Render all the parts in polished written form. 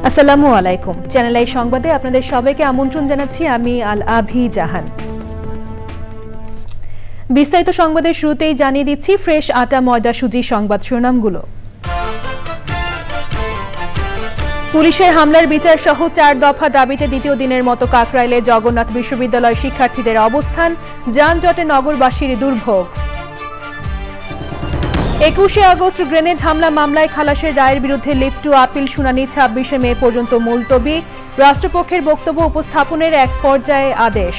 আসসালামু আলাইকুম। Channel I সংবাদে আপনাদের সবাইকে আমন্ত্রণ জানাচ্ছি আমি আল আভি জাহান। বিস্তারিত সংবাদের শুরুতেই জানিয়ে দিচ্ছি ফ্রেশ আটা ময়দা সুজি সংবাদ শিরোনামগুলো। পুলিশের হামলার বিচার সহ ৪ দফা দাবিতে দ্বিতীয় দিনের মতো কাকরাইলে জগন্নাথ বিশ্ববিদ্যালয় শিক্ষার্থীদের অবস্থান, যানজটে নগরবাসীর দুর্ভোগ। ২১শে আগস্ট গ্রেনেড হামলা মামলায় খালাসের রায়ের বিরুদ্ধে লিভ টু আপিল শুনানি ২৬শে মে পর্যন্ত মুলতবি, রাষ্ট্রপক্ষের বক্তব্য উপস্থাপনের এক পর্যায়ে আদেশ।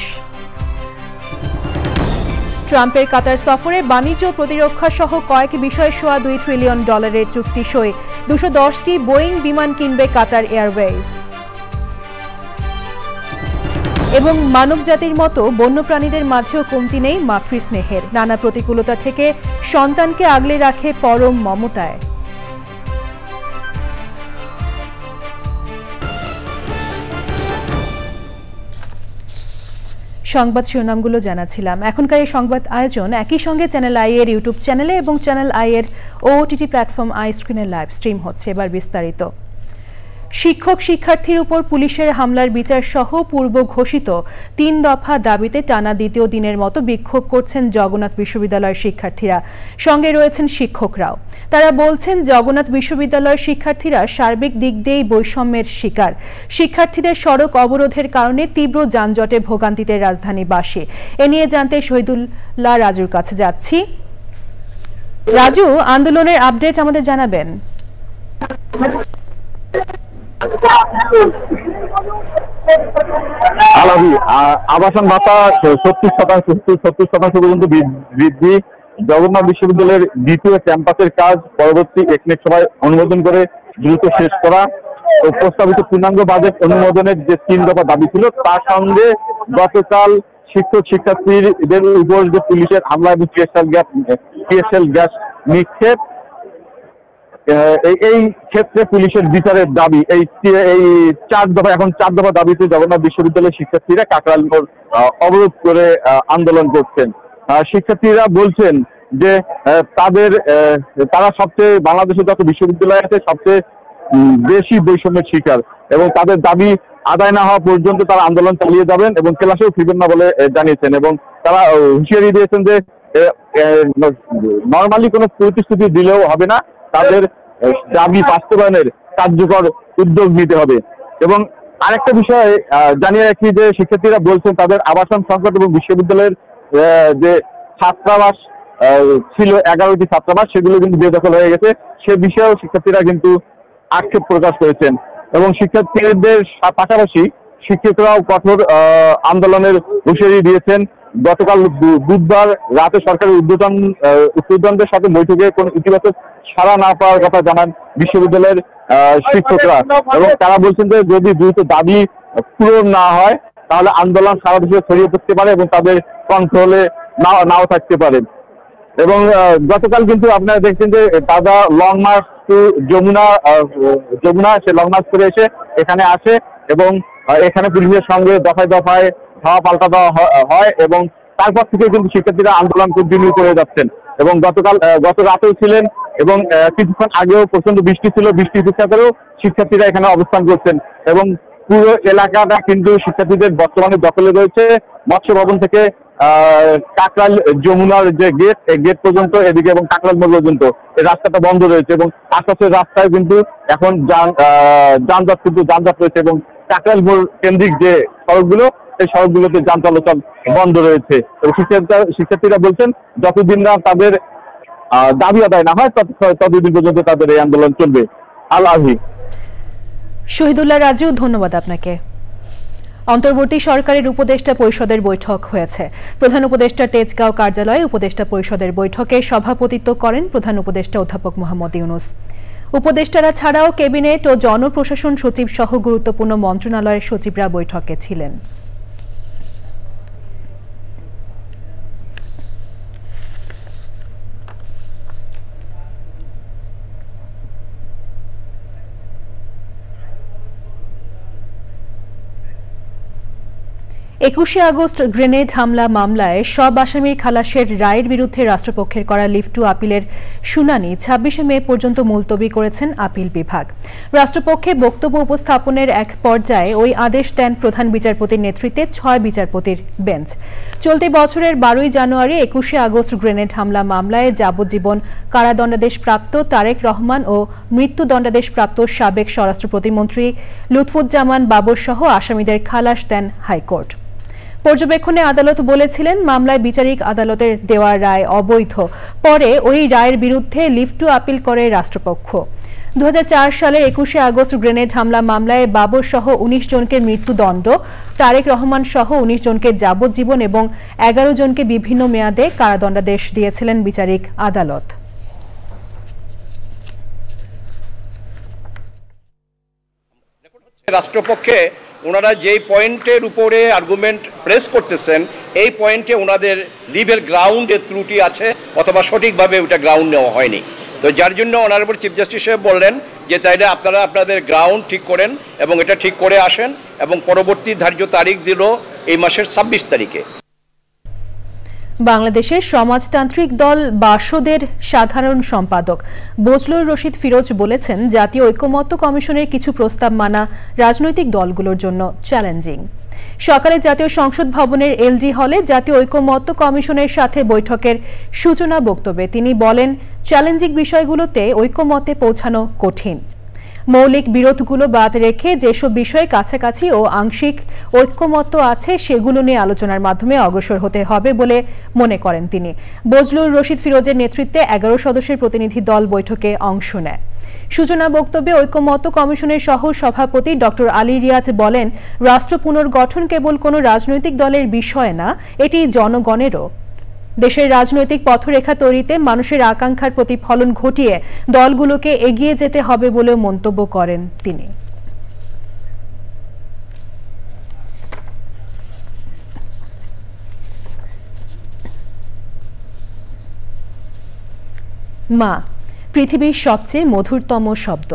ট্রাম্পের কাতার সফরে বাণিজ্য প্রতিরক্ষা সহ কয়েক বিষয়ে সোয়া $2 ট্রিলিয়ন চুক্তি সই, ২১০টি বোয়িং বিমান কিনবে কাতার এয়ারওয়েজ। এবং মানবজাতির মতো বন্যপ্রাণীদের মাঝেও কমতি নেই মাতৃস্নেহের, নানা প্রতিকূলতা থেকে সন্তানকে আগলে রাখে পরম মমতায়। সংবাদ শিরোনামগুলো জানাচ্ছিলাম। এখনকার এই সংবাদ আয়োজন একই সঙ্গে চ্যানেল আই এর ইউটিউব চ্যানেলে এবং চ্যানেল আই এর ওটিটি প্ল্যাটফর্ম আই স্ক্রিনে লাইভ স্ট্রিম হচ্ছে। এবার বিস্তারিত। শিক্ষক শিক্ষার্থীর উপর পুলিশের হামলার বিচার সহ পূর্ব ঘোষিত ৩ দফা দাবিতে টানা দ্বিতীয় দিনের মতো বিক্ষোভ করছেন জগন্নাথ বিশ্ববিদ্যালয়ের শিক্ষার্থীরা, সঙ্গে রয়েছেন শিক্ষকরাও। তারা বলছেন জগন্নাথ বিশ্ববিদ্যালয়ের শিক্ষার্থীরা সার্বিক দিক দিয়েই বৈষম্যের শিকার। শিক্ষার্থীদের সড়ক অবরোধের কারণে তীব্র যানজটে ভোগান্তিতে রাজধানীবাসী। এ নিয়ে জানতে শহীদুল্লাহ রাজুর কাছে যাচ্ছি। রাজু, আন্দোলনের আপডেট আমাদের জানাবেন। আবাসন ভাতা 70% পর্যন্ত বৃদ্ধি, জগন্নাথ বিশ্ববিদ্যালয়ের দ্বিতীয় ক্যাম্পাসের কাজ পরবর্তী একনেক সভায় অনুমোদন করে দ্রুত শেষ করা ও প্রস্তাবিত পূর্ণাঙ্গ বাজেট অনুমোদনের যে ৩ দফা দাবি ছিল, তার সঙ্গে গতকাল শিক্ষক শিক্ষার্থীদের উপর যে পুলিশের হামলা এবং টিএসএল গ্যাস নিক্ষেপ, এই ক্ষেত্রে পুলিশের বিচারের দাবি, এই ৪ দফা দাবিতে জগন্নাথ বিশ্ববিদ্যালয়ের শিক্ষার্থীরা কাকরাইল মোড় অবরোধ করে আন্দোলন করছেন। শিক্ষার্থীরা বলছেন যে তারা সবচেয়ে বাংলাদেশের যত বিশ্ববিদ্যালয় আছে সবচেয়ে বেশি বৈষম্যের শিকার এবং তাদের দাবি আদায় না হওয়া পর্যন্ত তারা আন্দোলন চালিয়ে যাবেন এবং ক্লাসেও ফিরবেন না বলে জানিয়েছেন। এবং তারা হুঁশিয়ারি দিয়েছেন যে নর্মালি কোনো প্রতিশ্রুতি দিলেও হবে না, তাদের দাবি বাস্তবায়নের কার্যকর উদ্যোগ নিতে হবে। এবং আরেকটা বিষয় জানিয়ে রাখি যে শিক্ষার্থীরা বলছেন তাদের আবাসন সংকট এবং বিশ্ববিদ্যালয়ের যে ছাত্রাবাস ছিল 11টি ছাত্রাবাস, সেগুলো কিন্তু বেদখল হয়ে গেছে। সে বিষয়েও শিক্ষার্থীরা কিন্তু আক্ষেপ প্রকাশ করেছেন এবং শিক্ষার্থীদের পাশাপাশি শিক্ষকরাও কঠোর আন্দোলনের হুঁশিয়ারি দিয়েছেন। গতকাল বুধবার রাতে সরকারের ঊর্ধ্বতনদের সাথে বৈঠকে কোনো ইতিবাচক সাড়া না পাওয়ার কথা জানান বিশ্ববিদ্যালয়ের শিক্ষকরা এবং তারা বলছেন যে যদি দ্রুত দাবি পূরণ না হয় তাহলে আন্দোলন সারা দেশে ছড়িয়ে পড়তে পারে এবং তাদের কন্ট্রোলে নাও থাকতে পারে। এবং গতকাল কিন্তু আপনারা দেখছেন যে দাদা লং মার্চ টু যমুনা সে লং মার্চ করে এসে এখানে আসে এবং এখানে পুলিশের সঙ্গে দফায় দফায় ধাওয়া পাল্টা দেওয়া হয় এবং তারপর থেকে কিন্তু শিক্ষার্থীরা আন্দোলন কন্টিনিউ করে যাচ্ছেন। এবং গত রাতেও ছিলেন এবং কিছুক্ষণ আগেও প্রচন্ড বৃষ্টি ছিল, বৃষ্টি উপেক্ষা করেও শিক্ষার্থীরা এখানে অবস্থান করছেন এবং পুরো এলাকাটা কিন্তু শিক্ষার্থীদের বর্তমানে দখলে রয়েছে। মৎস্য ভবন থেকে কাকরাইল যমুনার যে গেট, এই গেট পর্যন্ত এদিকে এবং কাকরাইল মোড় পর্যন্ত এই রাস্তাটা বন্ধ রয়েছে এবং আশপাশের রাস্তায় কিন্তু এখন যানজট রয়েছে এবং কাকরাইল মোড় কেন্দ্রিক যে সড়কগুলো, এই সড়কগুলোতে যান চলাচল বন্ধ রয়েছে। এবং শিক্ষার্থীরা বলছেন যতদিন না তাদের দাবি আদায় না হয় ততদিন পর্যন্ত তাদের এই আন্দোলন চলবে। আল আভি। শহীদুল্লাহ রাজু, ধন্যবাদ আপনাকে। অন্তর্বর্তী সরকারের উপদেষ্টা পরিষদের বৈঠক হয়েছে। প্রধান উপদেষ্টার তেজগাঁও কার্যালয়ে উপদেষ্টা পরিষদের বৈঠকে সভাপতিত্ব করেন প্রধান উপদেষ্টা অধ্যাপক মোহাম্মদ ইউনূস। উপদেষ্টারা ছাড়াও ক্যাবিনেট ও জনপ্রশাসন সচিব সহ গুরুত্বপূর্ণ মন্ত্রণালয়ের সচিবরা বৈঠকে ছিলেন। 21শে আগস্ট গ্রেনেড হামলা মামলায় সব আসামির খালাসের রায়ের বিরুদ্ধে রাষ্ট্রপক্ষের করা লিভ টু আপিলের শুনানি 26শে মে পর্যন্ত মুলতবি করেছেন আপিল বিভাগ। রাষ্ট্রপক্ষে বক্তব্য উপস্থাপনের এক পর্যায়ে ওই আদেশ দেন প্রধান বিচারপতির নেতৃত্বে 6 বিচারপতির বেঞ্চ। চলতি বছরের 12ই জানুয়ারি 21শে আগস্ট গ্রেনেড হামলা মামলায় যাবজ্জীবন কারাদণ্ডাদেশপ্রাপ্ত তারেক রহমান ও মৃত্যুদণ্ডাদেশপ্রাপ্ত সাবেক স্বরাষ্ট্র প্রতিমন্ত্রী লুৎফুজ্জামান বাবর সহ আসামিদের খালাস দেন হাইকোর্ট। পর্যবেক্ষণে আদালত বলেছিলেন মামলায় বিচারিক আদালতের দেওয়া রায় অবৈধ। পরে ওই রায়ের বিরুদ্ধে লিভ টু আপিল করে রাষ্ট্রপক্ষ। 2004 সালের 21শে আগস্ট গ্রেনেড হামলা মামলায় বাবর সহ 19 জনকে মৃত্যুদণ্ড, তারেক রহমান সহ 19 জনকে যাবজ্জীবন এবং 11 জনকে বিভিন্ন মেয়াদে কারাদণ্ডাদেশ দিয়েছিলেন বিচারিক আদালত। রাষ্ট্রপক্ষে ওনারা যেই পয়েন্টের উপরে আর্গুমেন্ট প্রেস করতেছেন এই পয়েন্টে ওনাদের লিভের গ্রাউন্ডে ত্রুটি আছে অথবা সঠিকভাবে ওটা গ্রাউন্ড নেওয়া হয়নি। তো যার জন্য অনারেবল চিফ জাস্টিস সাহেব বললেন যে চাইলে আপনারা আপনাদের গ্রাউন্ড ঠিক করেন এবং এটা ঠিক করে আসেন, এবং পরবর্তী ধার্য তারিখ দিল এই মাসের 26 তারিখে। বাংলাদেশের সমাজতান্ত্রিক দল বাসদের সাধারণ সম্পাদক বজলুর রশিদ ফিরোজ বলেছেন, জাতীয় ঐকমত্য কমিশনের কিছু প্রস্তাব মানা রাজনৈতিক দলগুলোর জন্য চ্যালেঞ্জিং। সকালে জাতীয় সংসদ ভবনের এলজি হলে জাতীয় ঐকমত্য কমিশনের সাথে বৈঠকের সূচনা বক্তব্যে তিনি বলেন, চ্যালেঞ্জিং বিষয়গুলোতে ঐকমত্যে পৌঁছানো কঠিন। মৌলিক বিরোধগুলো বাদ রেখে যেসব বিষয়ে কাছাকাছি ও আংশিক ঐক্যমত্য আছে সেগুলো নিয়ে আলোচনার মাধ্যমে অগ্রসর হতে হবে বলে মনে করেন তিনি। বজলুর রশিদ ফিরোজের নেতৃত্বে 11 সদস্যের প্রতিনিধি দল বৈঠকে অংশ নেয়। সূচনা বক্তব্যে ঐকমত্য কমিশনের সহ সভাপতি ডক্টর আলী রিয়াজ বলেন, রাষ্ট্র পুনর্গঠন কেবল কোনো রাজনৈতিক দলের বিষয় না, এটি জনগণেরও। দেশের রাজনৈতিক পথরেখা তৈরিতে মানুষের আকাঙ্ক্ষার প্রতিফলন ঘটিয়ে দলগুলোকে এগিয়ে যেতে হবে বলেও মন্তব্য করেন তিনি। মা পৃথিবীর সবচেয়ে মধুরতম শব্দ,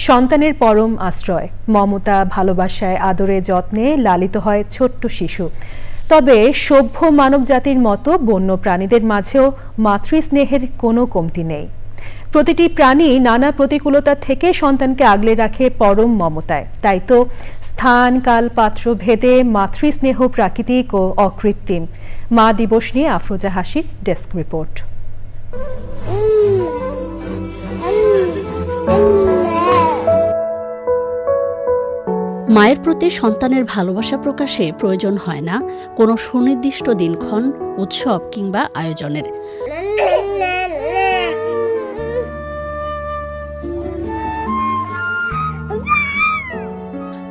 সন্তানের পরম আশ্রয়। মমতা, ভালোবাসায়, আদরে, যত্নে লালিত হয় ছোট্ট শিশু। তবে সভ্য মানব জাতির মতো বন্য প্রাণীদের মাঝেও মাতৃস্নেহের কোনো কমতি নেই। প্রতিটি প্রাণী নানা প্রতিকূলতা থেকে সন্তানকে আগলে রাখে পরম মমতায়। তাই তো স্থান, কাল, পাত্র ভেদে মাতৃস্নেহ প্রাকৃতিক ও অকৃত্রিম। মা দিবস নিয়ে আফরোজা হাসির ডেস্ক রিপোর্ট। মায়ের প্রতি সন্তানের ভালোবাসা প্রকাশে প্রয়োজন হয় না কোনো সুনির্দিষ্ট দিনক্ষণ, উৎসব কিংবা আয়োজনের।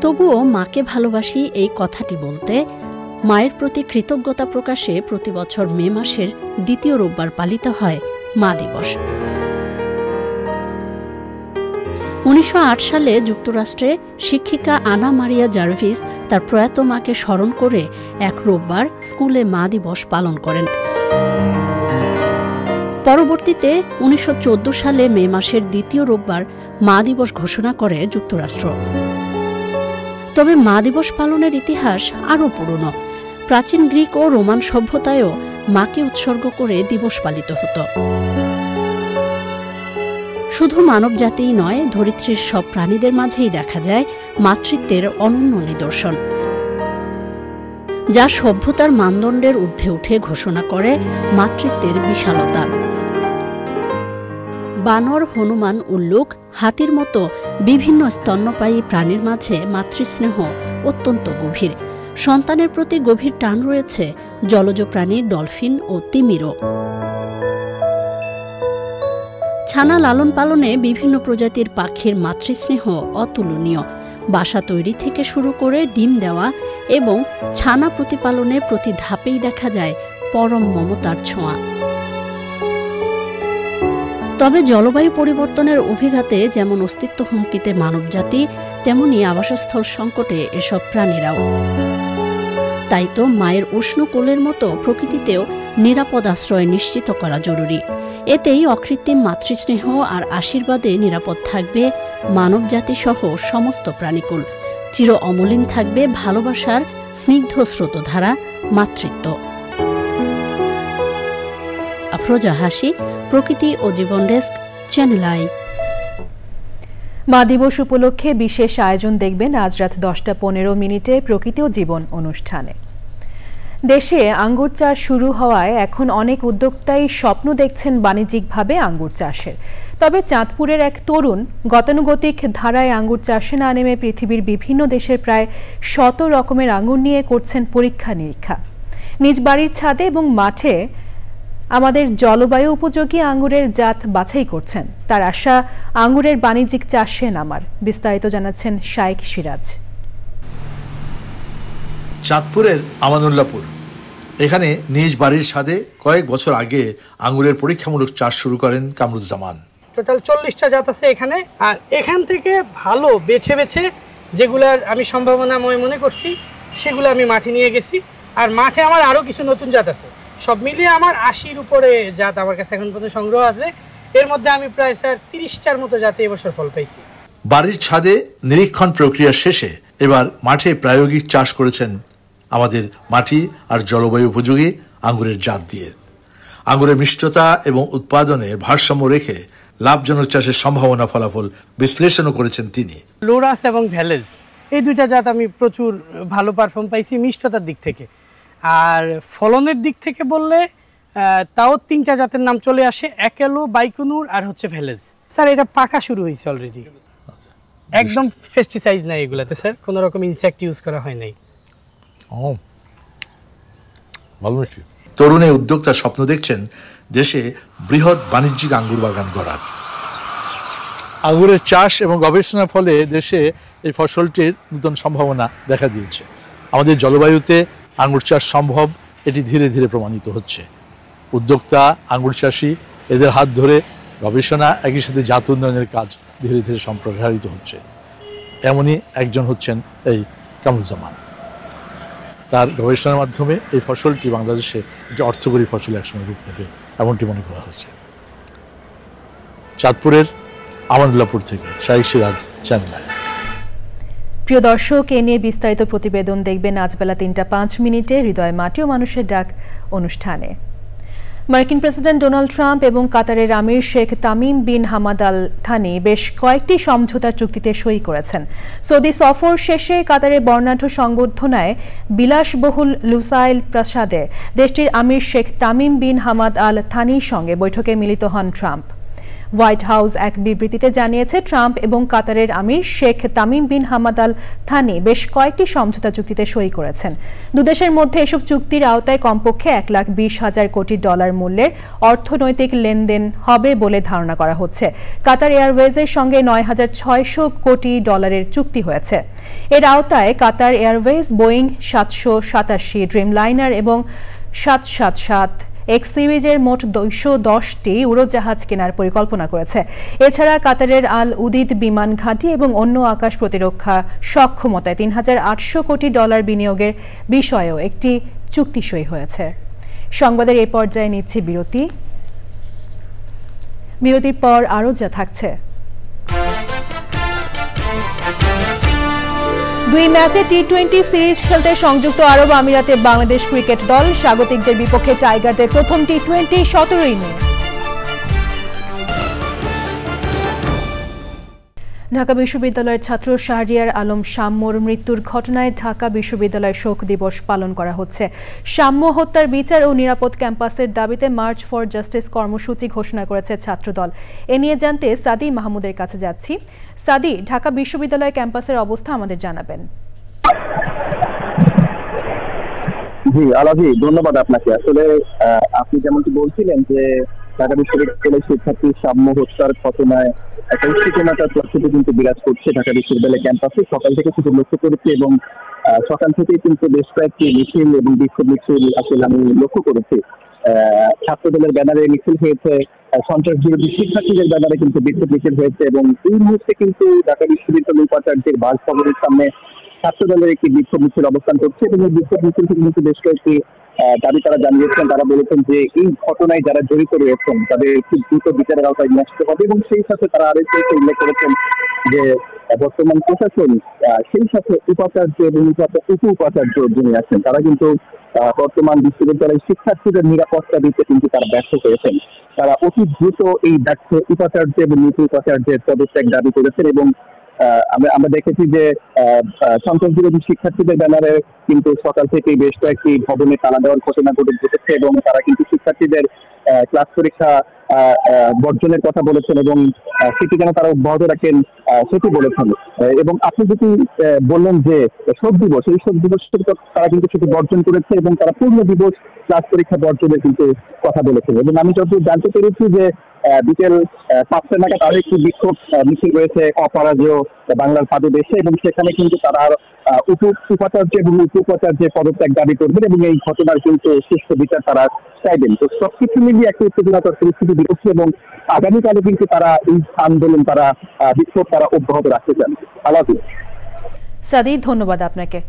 তবুও মাকে ভালোবাসি এই কথাটি বলতে, মায়ের প্রতি কৃতজ্ঞতা প্রকাশে প্রতি বছর মে মাসের দ্বিতীয় রোববার পালিত হয় মা দিবস। 1908 সালে যুক্তরাষ্ট্রে শিক্ষিকা আনা মারিয়া জার্ভিস তার প্রয়াত মাকে স্মরণ করে এক রোববার স্কুলে মা দিবস পালন করেন। পরবর্তীতে 1914 সালে মে মাসের দ্বিতীয় রোববার মা দিবস ঘোষণা করে যুক্তরাষ্ট্র। তবে মা দিবস পালনের ইতিহাস আরও পুরনো। প্রাচীন গ্রিক ও রোমান সভ্যতায়ও মাকে উৎসর্গ করে দিবস পালিত হতো। শুধু মানব জাতিই নয়, ধরিত্রীর সব প্রাণীদের মাঝেই দেখা যায় মাতৃত্বের অনন্য নিদর্শন, যা সভ্যতার মানদণ্ডের ঊর্ধ্বে উঠে ঘোষণা করে মাতৃত্বের বিশালতা। বানর, হনুমান, উল্লুক, হাতির মতো বিভিন্ন স্তন্যপায়ী প্রাণীর মাঝে মাতৃস্নেহ অত্যন্ত গভীর। সন্তানের প্রতি গভীর টান রয়েছে জলজ প্রাণী ডলফিন ও তিমিরও। ছানা লালন পালনে বিভিন্ন প্রজাতির পাখির মাতৃস্নেহ অতুলনীয়। বাসা তৈরি থেকে শুরু করে ডিম দেওয়া এবং ছানা প্রতিপালনে প্রতি ধাপেই দেখা যায় পরম মমতার ছোঁয়া। তবে জলবায়ু পরিবর্তনের অভিঘাতে যেমন অস্তিত্ব হুমকিতে মানবজাতি, তেমনি আবাসস্থল সংকটে এসব প্রাণীরাও। তাই তো মায়ের উষ্ণ কোলের মতো প্রকৃতিতেও নিরাপদ আশ্রয় নিশ্চিত করা জরুরি। এতেই অকৃত্রিম মাতৃস্নেহ আর আশীর্বাদে নিরাপদ থাকবে মানবজাতি সহ সমস্ত প্রাণীকুল। চির অমলিন থাকবে ভালোবাসার স্নিগ্ধ স্রোতধারা, মাতৃত্ব। আফরোজা হাসি, প্রকৃতি ও জীবন ডেস্ক, চ্যানেল আই। মা দিবস উপলক্ষে বিশেষ আয়োজন দেখবেন আজ রাত 10:15 প্রকৃতি ও জীবন অনুষ্ঠানে। দেশে আঙ্গুর চাষ শুরু হওয়ায় এখন অনেক উদ্যোক্তাই স্বপ্ন দেখছেন বাণিজ্যিকভাবে আঙ্গুর চাষের। তবে চাঁদপুরের এক তরুণ গতানুগতিক ধারায় আঙ্গুর চাষে না নেমে পৃথিবীর বিভিন্ন দেশের প্রায় 100 রকমের আঙ্গুর নিয়ে করছেন পরীক্ষা নিরীক্ষা। নিজ বাড়ির ছাদে এবং মাঠে আমাদের জলবায়ু উপযোগী আঙ্গুরের জাত বাছাই করছেন। তার আশা আঙ্গুরের বাণিজ্যিক চাষে নামার। বিস্তারিত জানাচ্ছেন শাইখ সিরাজ। চাঁদপুরের আমানুল্লাহপুর, এখানে নিজ বাড়ির ছাদে কয়েক বছর আগে আঙ্গুরের পরীক্ষামূলক চাষ শুরু করেন কামরুজ্জামান। টোটাল 40টা জাত আছে এখানে, আর এখান থেকে ভালো বেছে বেছে যেগুলার আমি সম্ভাবনাময় মনে করছি সেগুলো আমি মাঠে নিয়ে গেছি। আর মাঠে আমার আরও কিছু নতুন জাত আছে, সব মিলিয়ে আমার 80-র উপরে জাত আমার কাছে এখন পর্যন্ত সংগ্রহ আছে। এর মধ্যে আমি প্রায় 30টার মতো জাতে এবছর ফল পাইছি। বাড়ির ছাদে নিরীক্ষণ প্রক্রিয়া শেষে এবার মাঠে প্রায়োগিক চাষ করেছেন আমাদের মাটি আর জলবায়ু উপযোগী আঙ্গুরের জাত দিয়ে। আঙ্গুরের মিষ্টতা এবং উৎপাদনের ভারসাম্য রেখে লাভজনক চাষের সম্ভাবনা ফলাফল বিশ্লেষণও করেছেন তিনি। লোরাস এবং ভ্যালেজ এই দুইটা জাত আমি প্রচুর ভালো পারফর্ম পাইছি মিষ্টতার দিক থেকে। আর ফলনের দিক থেকে বললে তাও 3টা জাতের নাম চলে আসে, একেলো, বাইকুনুর আর হচ্ছে ভ্যালেজ। স্যার এটা পাকা শুরু হয়েছে অলরেডি, একদম পেস্টিসাইড নাই এগুলাতে স্যার, কোনো রকম ইনসেক্ট ইউজ করা হয় নাই। তরুণ এই উদ্যোক্তা স্বপ্ন দেখছেন দেশে বৃহৎ বাণিজ্যিক আঙ্গুর বাগান গড়ার। আঙ্গুরের চাষ এবং গবেষণার ফলে দেশে এই ফসলটির নতুন সম্ভাবনা দেখা দিয়েছে। আমাদের জলবায়ুতে আঙ্গুর চাষ সম্ভব, এটি ধীরে ধীরে প্রমাণিত হচ্ছে। উদ্যোক্তা, আঙ্গুর চাষি, এদের হাত ধরে গবেষণা, একই সাথে জাত উন্নয়নের কাজ ধীরে ধীরে সম্প্রসারিত হচ্ছে। এমনই একজন হচ্ছেন এই কামরুজ্জামান। তার গবেষণার মাধ্যমে এই ফসলটি বাংলাদেশে একটি অর্থকরী ফসল একসময় রূপ নেবে এমনটি মনে করা হচ্ছে। চাঁদপুরের আমানুল্লাহপুর থেকে শাইখ সিরাজ, চ্যানেল আই। প্রিয় দর্শক, এ নিয়ে বিস্তারিত প্রতিবেদন দেখবেন আজ বেলা 3:05 হৃদয় মাটি ও মানুষের ডাক অনুষ্ঠানে। মার্কিন প্রেসিডেন্ট ডোনাল্ড ট্রাম্প এবং কাতারের আমির Sheikh Tamim bin Hamad Al Thani বেশ কয়েকটি সমঝোতা চুক্তিতে সই করেছেন। সৌদি সফর শেষে কাতারের বর্ণাঢ্য সংবর্ধনায় বিলাসবহুল লুসাইল প্রাসাদে দেশটির আমির Sheikh Tamim bin Hamad Al থানির সঙ্গে বৈঠকে মিলিত হন ট্রাম্প। হোয়াইট হাউস এক বিবৃতিতে জানিয়েছে, ট্রাম্প এবং কাতারের আমির Sheikh Tamim bin Hamad Al Thani বেশ কয়েকটি সমঝোতা চুক্তিতে সই করেছেন। দুদেশের মধ্যে এসব চুক্তির আওতায় কমপক্ষে $1,20,000 কোটি মূল্যের অর্থনৈতিক লেনদেন হবে বলে ধারণা করা হচ্ছে। কাতার এয়ারওয়েজের সঙ্গে $9,600 কোটি চুক্তি হয়েছে। এর আওতায় কাতার এয়ারওয়েজ বোয়িং 787 ড্রিমলাইনার এবং 777 এক্স সিরিজের মোট 210টি উড়োজাহাজ কেনার পরিকল্পনা করেছে। এছাড়া কাতারের আল উদিদ বিমান ঘাঁটি এবং অন্য আকাশ প্রতিরক্ষা সক্ষমতায় $3,800 কোটি বিনিয়োগের বিষয়েও একটি চুক্তি সই হয়েছে। সংবাদের এই পর্যায়ে নিচ্ছি বিরতি। বিরতির পর আরও যা থাকছে: 2 ম্যাচে টি-20 সিরিজ খেলতে সংযুক্ত আরব আমিরাতে বাংলাদেশ ক্রিকেট দল। স্বাগতিকদের বিপক্ষে টাইগারদের প্রথম টি-20 17ই মে। ঢাকা বিশ্ববিদ্যালয়ের ছাত্র শাহরিয়ার আলম শাম্যর মৃত্যুর ঘটনায় ঢাকা বিশ্ববিদ্যালয় শোক দিবস পালন করা হচ্ছে। শাম্য হত্যার বিচার ও নিরাপদ ক্যাম্পাসের দাবিতে মার্চ ফর জাস্টিস কর্মসূচি ঘোষণা করেছে ছাত্রদল। এ নিয়ে জানতে সাদি মাহমুদের কাছে যাচ্ছি। সাদি, ঢাকা বিশ্ববিদ্যালয় ক্যাম্পাসের অবস্থা আমাদের জানাবেন। জি আলাজি, ধন্যবাদ আপনাকে। আসলে আপনি যেমনটি বলছিলেন যে ঢাকা বিশ্ববিদ্যালয়ের শিক্ষার্থী শাম্য হত্যার ঘটনায় একটা উত্তেজনার পরিস্থিতি কিন্তু বিরাজ করছে ঢাকা বিশ্ববিদ্যালয় ক্যাম্পাসে। সকাল থেকে শুধু লক্ষ্য করেছি এবং সকাল থেকেই কিন্তু বেশ কয়েকটি মিছিল এবং বিক্ষোভ মিছিল আসলে আমি লক্ষ্য করেছি। ছাত্রদলের ব্যানারে মিছিল হয়েছে, সন্ত্রাস বিরোধী শিক্ষার্থীদের ব্যানারে কিন্তু বিক্ষোভ মিছিল হয়েছে এবং এই মুহূর্তে কিন্তু ঢাকা বিশ্ববিদ্যালয় উপাচার্যের বাসভবনের সামনে ছাত্রদলের একটি বিক্ষোভ মিছিল অবস্থান করছে এবং এই বিক্ষোভ মিছিল থেকে কিন্তু বেশ কয়েকটি দাবি তারা জানিয়েছেন। তারা বলেছেন যে এই ঘটনায় যারা জড়িত রয়েছেন তাদের খুব দ্রুত বিচারের আওতায় নিয়ে আসতে হবে, এবং সেই সাথে তারা আরেকটু উল্লেখ করেছেন যে বর্তমান প্রশাসন সেই সাথে উপাচার্য এবং উপ উপাচার্য যিনি আছেন তারা কিন্তু বর্তমান বিশ্ববিদ্যালয়ের শিক্ষার্থীদের নিরাপত্তা দিতে কিন্তু তারা ব্যর্থ হয়েছেন। তারা অতি দ্রুত এই ব্যর্থ উপাচার্য এবং উপ উপাচার্যের পদত্যাগ দাবি করেছেন, এবং আমরা দেখেছি যে সন্ত্রাস বিরোধী শিক্ষার্থীদের ব্যানারে কিন্তু সকাল থেকে বেশ কয়েকটি ভবনে তালা দেওয়ার ঘটনা ঘটেছে, এবং তারা কিন্তু শিক্ষার্থীদের ক্লাস পরীক্ষা বর্জনের কথা বলেছেন এবং সেটি যেন তারা অব্যাহত রাখেন সেটি বলেছেন। এবং আপনি যেটি বললেন যে শোক দিবস, এই শোক দিবসের তারা কিন্তু সেটি বর্জন করেছে এবং তারা পূর্ণ দিবস ক্লাস পরীক্ষা বর্জনের কিন্তু কথা বলেছেন। এবং আমি যতদূর জানতে পেরেছি যে বিকেল 5টা নাগাদ আরো একটি বিক্ষোভ মিছিল রয়েছে অপরাজেয় বাংলার পাদদেশে, এবং সেখানে কিন্তু তারা উপাচার্য এবং উপ উপাচার্যের পদত্যাগ দাবি করবেন এবং এই ঘটনার কিন্তু সুষ্ঠু বিচার তারা চাইবেন। তো সবকিছু মিলিয়ে একটা উত্তেজনাকর পরিস্থিতি বিরোধী, এবং আগামীকালে কিন্তু তারা এই আন্দোলন তারা বিক্ষোভ তারা অব্যাহত রাখতে চান। আলাদা সাদি, ধন্যবাদ আপনাকে।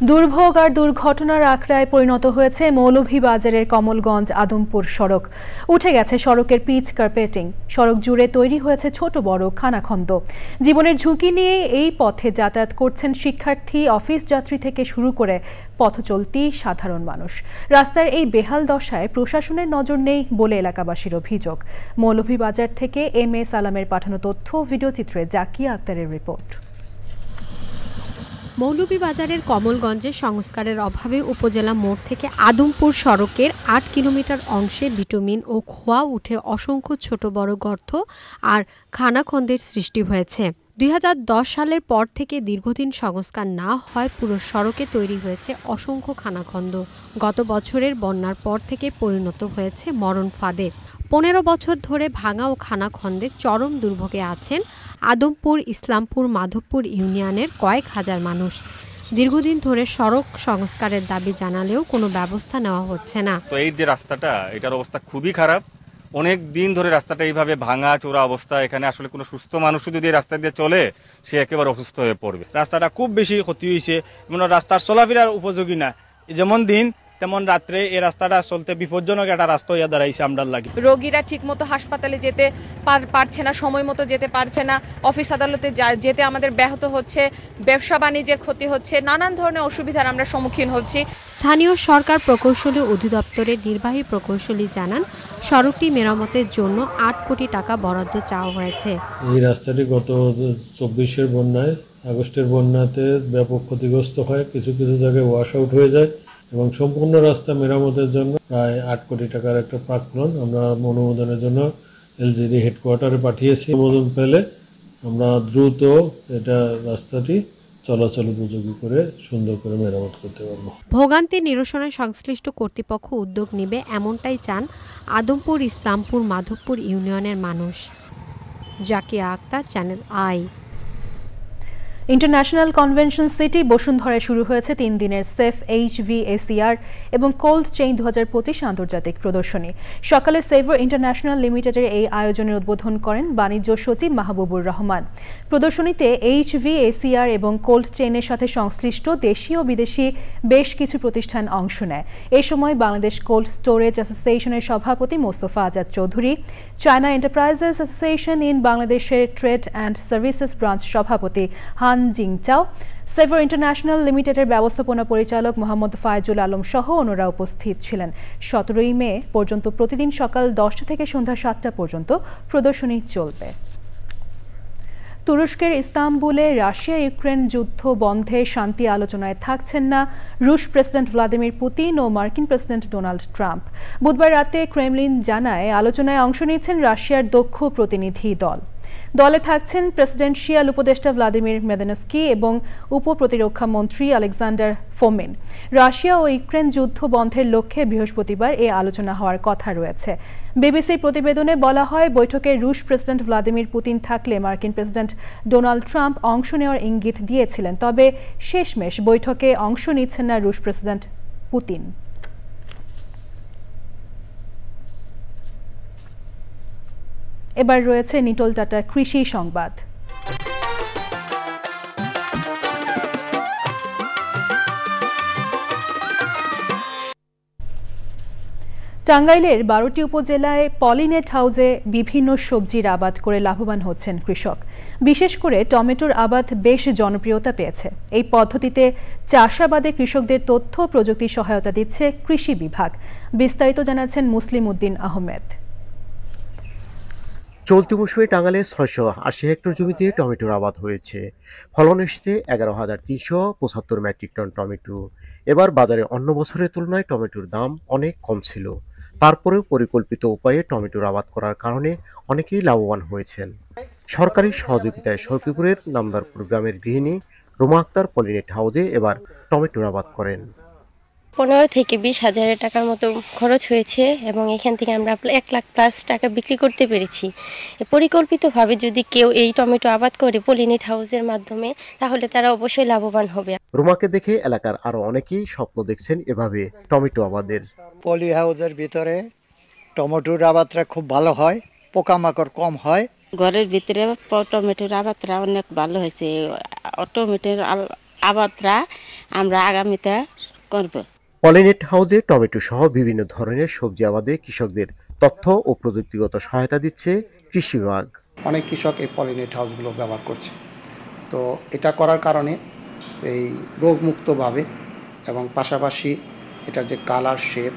দুর্ভোগ আর দুর্ঘটনার আখড়ায় পরিণত হয়েছে মৌলভীবাজারের কমলগঞ্জ আদমপুর সড়ক। উঠে গেছে সড়কের পিচ কার্পেটিং, সড়ক জুড়ে তৈরি হয়েছে ছোট বড় খানাখন্দ। জীবনের ঝুঁকি নিয়ে এই পথে যাতায়াত করছেন শিক্ষার্থী, অফিস যাত্রী থেকে শুরু করে পথচলতি সাধারণ মানুষ। রাস্তার এই বেহাল দশায় প্রশাসনের নজর নেই বলে এলাকাবাসীর অভিযোগ। মৌলভীবাজার থেকে MS আলামের পাঠানো তথ্য, ভিডিওচিত্রে জাকিয়া আক্তারের রিপোর্ট। মৌলভীবাজারের কমলগঞ্জে সংস্কারের অভাবে উপজেলা মোড় থেকে আদমপুর সড়কের 8 কিলোমিটার অংশে বিটুমিন ও খোয়া উঠে অসংখ্য ছোট বড় গর্ত আর খানাখন্দের সৃষ্টি হয়েছে। 2010 সালের পর থেকে দীর্ঘদিন সংস্কার না হয় পুরো সড়কে তৈরি হয়েছে অসংখ্য খানাখন্দ। গত বছরের বন্যার পর থেকে পরিণত হয়েছে মরণ ফাঁদে। 15 বছর ধরে ভাঙা ও খানাখন্দে চরম দুর্ভোগে আছেন আদমপুর, ইসলামপুর, মাধবপুর ইউনিয়নের কয়েক হাজার মানুষ। দীর্ঘদিন ধরে সড়ক সংস্কারের দাবি জানালেও কোনো ব্যবস্থা নেওয়া হচ্ছে না। তো এই যে রাস্তাটা, এটার অবস্থা খুবই খারাপ। অনেক দিন ধরে রাস্তাটা এইভাবে ভাঙা চোরা অবস্থা। এখানে আসলে কোনো সুস্থ মানুষ যদি এই রাস্তা দিয়ে চলে সে একেবারে অসুস্থ হয়ে পড়বে। রাস্তাটা খুব বেশি ক্ষতি হয়েছে, রাস্তার চলাফেরার উপযোগী না। যেমন দিন তেমন রাত্রে এই রাস্তাটা চলতে বিপজ্জনক একটা রাস্তা হইয়া দাঁড়াইছে আমরার লাগে। রোগীরা ঠিকমতো হাসপাতালে যেতে পারছে না, সময় মতো যেতে পারছে না, অফিস আদালতে যেতে আমাদের ব্যাহত হচ্ছে, ব্যবসা বাণিজ্যের ক্ষতি হচ্ছে, নানান ধরনের অসুবিধার আমরা সম্মুখীন হচ্ছি। স্থানীয় সরকার প্রকৌশলী অধিদপ্তরের নির্বাহী প্রকৌশলী জানান, সড়কটি মেরামতের জন্য 8 কোটি টাকা বরাদ্দ চাওয়া হয়েছে। এই রাস্তাটি গত 24-এর বন্যায়, আগস্টের বন্যাতে ব্যাপক ক্ষতিগ্রস্ত হয়, কিছু কিছু জায়গায় ওয়াশ আউট হয়ে যায়, এবং সম্পূর্ণ রাস্তা মেরামতের জন্য প্রায় 8 কোটি টাকার একটা প্রাক্কলন আমরা অনুমোদনের জন্য LGD হেডকোয়ার্টারে পাঠিয়েছি। অনুমোদন পেলে আমরা দ্রুত এটা রাস্তাটি চলাচল উপযোগী করে সুন্দর করে মেরামত করতে পারবো। ভোগান্তি নিরসনে সংশ্লিষ্ট কর্তৃপক্ষ উদ্যোগ নেবে এমনটাই চান আদমপুর, ইসলামপুর, মাধবপুর ইউনিয়নের মানুষ। Zakia Akter, channel I. International convention city বসুন্ধরায় শুরু হয়েছে 3 দিনের সেফ HVACR এবং কোল্ড চেইন 2025 আন্তর্জাতিক প্রদর্শনী। সকালে সেভার ইন্টারন্যাশনাল লিমিটেডের এই আয়োজনের উদ্বোধন করেন বাণিজ্য সচিব মাহবুবুর রহমান। প্রদর্শনীতে HVACR এবং কোল্ড চেইনের সাথে সংশ্লিষ্ট দেশীয় বিদেশি বেশ কিছু প্রতিষ্ঠান অংশ নেয়। এ সময় বাংলাদেশ কোল্ড স্টোরেজ অ্যাসোসিয়েশনের সভাপতি Mostafa Azad Chowdhury, China enterprises association in বাংলাদেশের ট্রেড অ্যান্ড সার্ভিসেস ব্রাঞ্চ সভাপতি হান জিংচাও, সেভার ইন্টারন্যাশনাল লিমিটেডের ব্যবস্থাপনা পরিচালক মোহাম্মদ ফায়জুল আলম সহ অন্যরা উপস্থিত ছিলেন। 17 মে পর্যন্ত প্রতিদিন সকাল 10টা থেকে সন্ধ্যা 7টা পর্যন্ত প্রদর্শনী চলবে। তুরস্কের ইস্তাম্বুলে রাশিয়া ইউক্রেন যুদ্ধ বন্ধে শান্তি আলোচনায় থাকছেন না রুশ প্রেসিডেন্ট ভ্লাদিমির পুতিন ও মার্কিন প্রেসিডেন্ট ডোনাল্ড ট্রাম্প। বুধবার রাতে ক্রেমলিন জানায় আলোচনায় অংশ নিচ্ছেন রাশিয়ার দক্ষ প্রতিনিধি দল। দলে থাকছেন প্রেসিডেন্সিয়াল উপদেষ্টা ভ্লাদিমির মেদেনস্কি এবং উপপ্রতিরক্ষা মন্ত্রী আলেকজান্ডার ফোমিন। রাশিয়া ও ইউক্রেন যুদ্ধ বন্ধের লক্ষ্যে বৃহস্পতিবার এই আলোচনা হওয়ার কথা রয়েছে। বিবিসির প্রতিবেদনে বলা হয়, বৈঠকে রুশ প্রেসিডেন্ট ভ্লাদিমির পুতিন থাকলে মার্কিন প্রেসিডেন্ট ডোনাল্ড ট্রাম্প অংশ নেওয়ার ইঙ্গিত দিয়েছিলেন, তবে শেষমেশ বৈঠকে অংশ নিচ্ছেন না রুশ প্রেসিডেন্ট পুতিন। এবার রয়েছে নিটোল টাটা কৃষি সংবাদ। টাঙ্গাইলের 12টি উপজেলায় পলিনেট হাউসে বিভিন্ন সবজির আবাদ করে লাভবান হচ্ছেন কৃষক। বিশেষ করে টমেটোর আবাদ বেশ জনপ্রিয়তা পেয়েছে। এই পদ্ধতিতে চাষাবাদে কৃষকদের তথ্য ও প্রযুক্তি সহায়তা দিচ্ছে কৃষি বিভাগ। বিস্তারিত জানাচ্ছেন মুসলিম উদ্দিন আহমেদ। চলতি মৌসুমে টাঙ্গাইলে 680 হেক্টর জমিতে টমেটোর আবাদ হয়েছে। ফলন এসেছে 11,375 মেট্রিক টন টমেটো। এবার বাজারে অন্য বছরের তুলনায় টমেটোর দাম অনেক কম ছিল। তারপরেও পরিকল্পিত উপায়ে টমেটোর আবাদ করার কারণে অনেকেই লাভবান হয়েছেন। সরকারি সহযোগিতায় সখীপুরের নামদারপুর গ্রামের গৃহিণী রুমা আক্তার পলিনেট হাউসে এবার টমেটোর আবাদ করেন। 15 থেকে 20 হাজার টাকার মতো খরচ হয়েছে এবং এখান থেকে আমরা 1 লাখ প্লাস টাকা বিক্রি করতে পেরেছি। পরিকল্পিতভাবে যদি কেউ এই টমেটো আবাদ করে পলিনেট হাউসের মাধ্যমে, তাহলে তারা অবশ্যই লাভবান হবে। রুমাকে দেখে এলাকার আরো অনেকেই স্বপ্ন দেখছেন এভাবে টমেটো আবাদের। পলি হাউসের ভিতরে টমেটোর আবাদটা খুব ভালো হয়, পোকামাকড় কম হয়। ঘরের ভিতরে টমেটোর আবাদটা অনেক ভালো হয়েছে। টমেটোর আবাদটা আমরা আগামীতে করব। পলিনেট হাউসে টমেটো সহ বিভিন্ন ধরনের সবজি আবাদে কৃষকদের তথ্য ও প্রযুক্তিগত সহায়তা দিচ্ছে কৃষি বিভাগ। অনেক কৃষক এই পলিনেট হাউসগুলো ব্যবহার করছে। তো এটা করার কারণে এই রোগমুক্তভাবে এবং পাশাপাশি এটার যে কালার, শেপ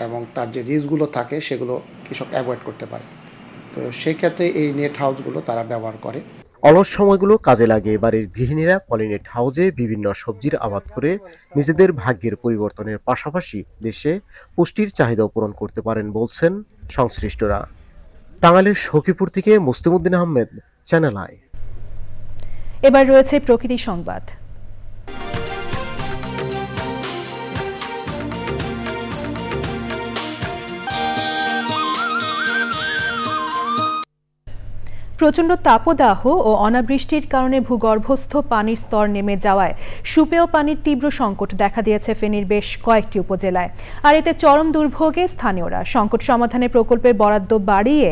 এবং তার যে রিস্কগুলো থাকে সেগুলো কৃষক অ্যাভয়েড করতে পারে। তো সেই ক্ষেত্রে এই নেট হাউসগুলো তারা ব্যবহার করে। অলস সময়গুলো কাজে লাগে বাড়ির গৃহিণীরা পলিনেট হাউসে বিভিন্ন সবজির আবাদ করে নিজেদের ভাগ্যের পরিবর্তনের পাশাপাশি দেশে পুষ্টির চাহিদাও পূরণ করতে পারেন বলছেন সংশ্লিষ্টরা। টাঙ্গাইলের সখীপুর থেকে মুসলিম উদ্দিন আহমেদ, চ্যানেল আই। এবার রয়েছে প্রকৃতি সংবাদ। প্রচণ্ড তাপদাহ ও অনাবৃষ্টির কারণে ভূগর্ভস্থ পানির স্তর নেমে যাওয়ায় সুপেয় পানির তীব্র সংকট দেখা দিয়েছে ফেনীর বেশ কয়েকটি উপজেলায়। আর এতে চরম দুর্ভোগে স্থানীয়রা। সংকট সমাধানে প্রকল্পের বরাদ্দ বাড়িয়ে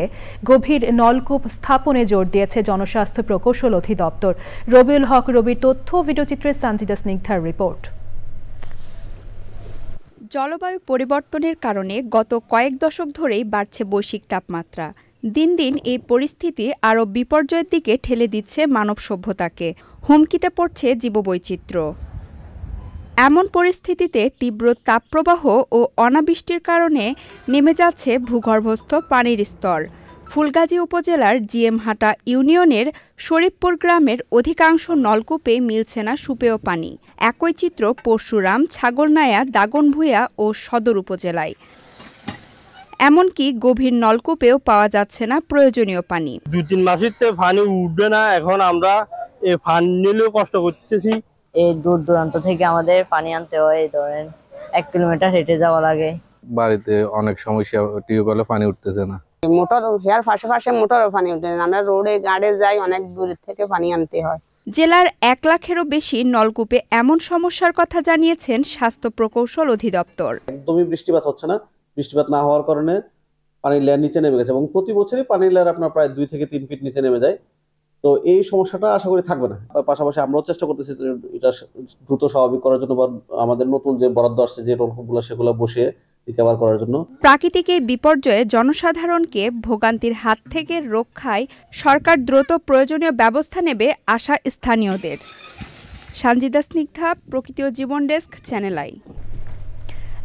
গভীর নলকূপ স্থাপনে জোর দিয়েছে জনস্বাস্থ্য প্রকৌশল অধিদপ্তর। রবিউল হক রবির তথ্য, ভিডিওচিত্রে সানজিদা স্নিগ্ধার রিপোর্ট। জলবায়ু পরিবর্তনের কারণে গত কয়েক দশক ধরেই বাড়ছে বৈশ্বিক তাপমাত্রা। দিন দিন এই পরিস্থিতি আরও বিপর্যয়ের দিকে ঠেলে দিচ্ছে মানব সভ্যতাকে। হুমকিতে পড়ছে জীববৈচিত্র্য। এমন পরিস্থিতিতে তীব্র তাপপ্রবাহ ও অনাবৃষ্টির কারণে নেমে যাচ্ছে ভূগর্ভস্থ পানির স্তর। ফুলগাজী উপজেলার জিএমহাটা ইউনিয়নের শরীফপুর গ্রামের অধিকাংশ নলকূপে মিলছে না সুপেয় পানি। একই চিত্র পরশুরাম, ছাগলনাইয়া, দাগনভূঞা ও সদর উপজেলায়। এমনকি গভীর নলকূপেও পাওয়া যাচ্ছে না প্রয়োজনীয় পানি। 2-3 মাসের পানি উঠবে না। এখন আমরা এই পানি নিলেও কষ্ট করতেছি। এই দূর দূরান্ত থেকে আমাদের পানি আনতে হয়, ধরেন 1 কিলোমিটার হেঁটে যাওয়া লাগে। বাড়িতে অনেক সমস্যা, টিউবওয়েলে পানি উঠতেছে না। মোটর হেয়ার পাশে মোটর পানি উঠে না। আমরা রোডে গাড়ে যাই, অনেক দূর থেকে পানি আনতে হয়। জেলার 1 লাখেরও বেশি নলকূপে এমন সমস্যার কথা জানিয়েছেন স্বাস্থ্য প্রকৌশল অধিদপ্তর। একদমই বৃষ্টিপাত হচ্ছে না। বৃষ্টিপাত না হওয়ার কারণে পানির লেয়ার নিচে নেমে গেছে এবং প্রতি বছরই পানির লেয়ার আপনার প্রায় 2 থেকে 3 ফিট নিচে নেমে যায়। তো এই সমস্যাটা আশা করি থাকবে না। পাশাপাশি আমরাও চেষ্টা করতেছি এটা দ্রুত স্বাভাবিক করার জন্য বা আমাদের নতুন যে বরাদ্দ আসছে যে নলকূপগুলো সেগুলো বসিয়ে রিকভার করার জন্য। প্রাকৃতিক এই বিপর্যয়ে জনসাধারণকে ভোগান্তির হাত থেকে রক্ষায় সরকার দ্রুত প্রয়োজনীয় ব্যবস্থা নেবে আশা স্থানীয়দের। সানজিদা স্নিগ্ধা, প্রকৃতি ও জীবন ডেস্ক, চ্যানেল আই।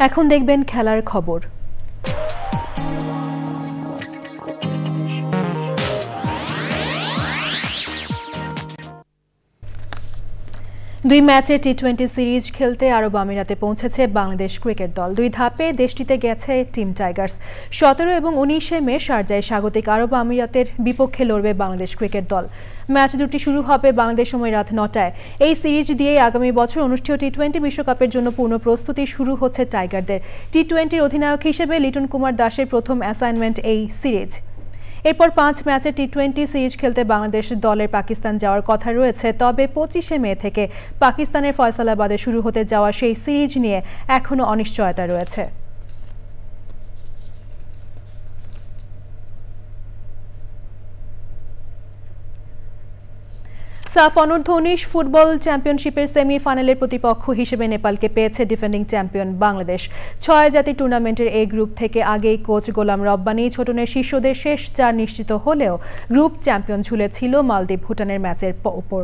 এখন দেখবেন খেলার খবর। 2 ম্যাচের টি-20 সিরিজ খেলতে আরব আমিরাতে পৌঁছেছে বাংলাদেশ ক্রিকেট দল। 2 ধাপে দেশটিতে গেছে টিম টাইগার্স। 17 এবং 19 মে শারজায় স্বাগতিক আরব আমিরাতের বিপক্ষে লড়বে বাংলাদেশ ক্রিকেট দল। ম্যাচ দুটি শুরু হবে বাংলাদেশ সময় রাত 9টায়। এই সিরিজ দিয়েই আগামী বছর অনুষ্ঠেয় টি-20 বিশ্বকাপের জন্য পূর্ণ প্রস্তুতি শুরু হচ্ছে টাইগারদের। টি-20 অধিনায়ক হিসেবে লিটন কুমার দাসের প্রথম অ্যাসাইনমেন্ট এই সিরিজ। এরপর 5 ম্যাচের টি-20 সিরিজ খেলতে বাংলাদেশ দলের পাকিস্তান যাওয়ার কথা রয়েছে। তবে 25 মে থেকে পাকিস্তানের ফয়সালাবাদে শুরু হতে যাওয়া সেই সিরিজ নিয়ে এখনও অনিশ্চয়তা রয়েছে। সাফ অনূর্ধ্ব-19 ফুটবল চ্যাম্পিয়নশিপের সেমিফাইনালের প্রতিপক্ষ হিসেবে নেপালকে পেয়েছে ডিফেন্ডিং চ্যাম্পিয়ন বাংলাদেশ। 6 জাতির টুর্নামেন্টের এই গ্রুপ থেকে আগেই কোচ গোলাম রব্বানী ছোটনের শিষ্যদের শেষ 4 নিশ্চিত হলেও গ্রুপ চ্যাম্পিয়ন ঝুলেছিল মালদ্বীপ ভুটানের ম্যাচের উপর।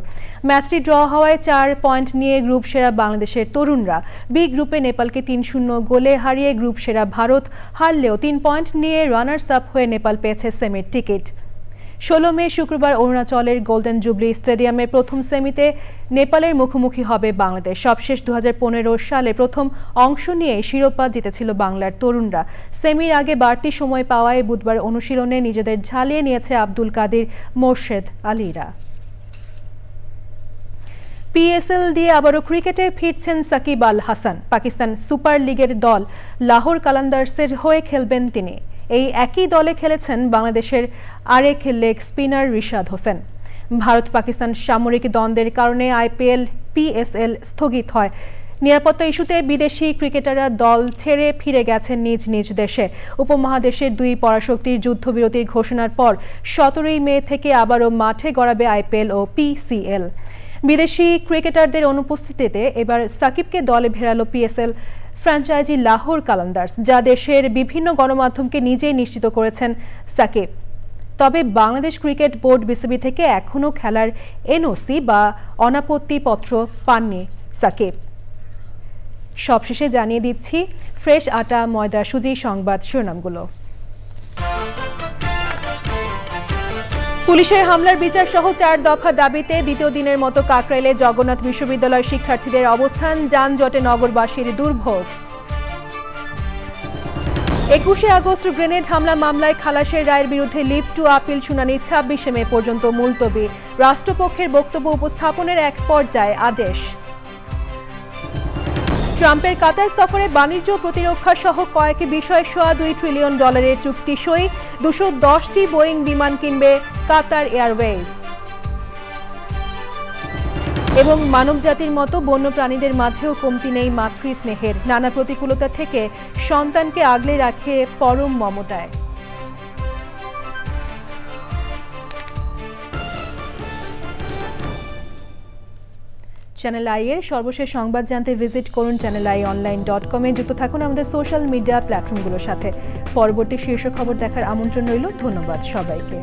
ম্যাচটি ড্র হওয়ায় 4 পয়েন্ট নিয়ে গ্রুপ সেরা বাংলাদেশের তরুণরা বি গ্রুপে নেপালকে 3-0 গোলে হারিয়ে গ্রুপ সেরা ভারত হারলেও 3 পয়েন্ট নিয়ে রানার্স আপ হয়ে নেপাল পেয়েছে সেমির টিকিট। 16 মে শুক্রবার অরুণাচলের গোল্ডেন জুবলি স্টেডিয়ামে প্রথম সেমিতে নেপালের মুখোমুখি হবে বাংলাদেশ। সবশেষ 2015 সালে প্রথম অংশ নিয়ে শিরোপা জিতেছিল বাংলার তরুণরা। সেমির আগে বাড়তি সময় পাওয়ায় বুধবার অনুশীলনে নিজেদের ঝালিয়ে নিয়েছে আব্দুল কাদির, মোর্শেদ আলীরা। পিএসএল দিয়ে আবারও ক্রিকেটে ফিরছেন সাকিব আল হাসান। পাকিস্তান সুপার লিগের দল লাহোর কালান্দার্সের হয়ে খেলবেন তিনি। এই একই দলে খেলেছেন বাংলাদেশের আরেক লেগ স্পিনার রিশাদ হোসেন। ভারত পাকিস্তান সামরিক দ্বন্দ্বের কারণে আইপিএল পিএসএল স্থগিত হয়। নিরাপত্তা ইস্যুতে বিদেশি ক্রিকেটাররা দল ছেড়ে ফিরে গেছেন নিজ নিজ দেশে। উপমহাদেশের 2 পরাশক্তির যুদ্ধবিরতির ঘোষণার পর 17 মে থেকে আবারও মাঠে গড়াবে আইপিএল ও পিসিএল। বিদেশি ক্রিকেটারদের অনুপস্থিতিতে এবার সাকিবকে দলে ভেড়ালো পিএসএল ফ্র্যাঞ্চাইজি লাহোর কালান্দার্স, যা দেশের বিভিন্ন গণমাধ্যমকে নিজেই নিশ্চিত করেছেন সাকিব। তবে বাংলাদেশ ক্রিকেট বোর্ড বিসিবি থেকে এখনও খেলার এনওসি বা অনাপত্তি পত্র পাননি সাকিব। সবশেষে জানিয়ে দিচ্ছি ফ্রেশ আটা ময়দা সুজি সংবাদ শিরোনামগুলো। পুলিশের হামলার বিচার সহ 4 দফা দাবিতে দ্বিতীয় দিনের মতো কাকরাইলে জগন্নাথ বিশ্ববিদ্যালয় শিক্ষার্থীদের অবস্থান, যানজটে নগরবাসীর দুর্ভোগ। 21 আগস্ট গ্রেনেড হামলা মামলায় খালাসের রায়ের বিরুদ্ধে লিভ টু আপিল শুনানি 26 মে পর্যন্ত মুলতবি। রাষ্ট্রপক্ষের বক্তব্য উপস্থাপনের এক পর্যায়ে আদেশ। ট্রাম্পের কাতার সফরে বাণিজ্য প্রতিরক্ষা সহ কয়েক বিষয়ে $2 ট্রিলিয়ন চুক্তি সই। 210টি বোয়িং বিমান কিনবে কাতার এয়ারওয়েজ। এবং মানবজাতির মতো বন্যপ্রাণীদের মাঝেও কমতি নেই মাতৃস্নেহের। নানা প্রতিকূলতা থেকে সন্তানকে আগলে রাখে পরম মমতায়। চ্যানেল আই এর সর্বশেষ সংবাদ জানতে ভিজিট করুন channelionline.com এ। যুক্ত থাকুন আমাদের সোশ্যাল মিডিয়া প্ল্যাটফর্মগুলোর সাথে। পরবর্তী শীর্ষ খবর দেখার আমন্ত্রণ রইল। ধন্যবাদ সবাইকে।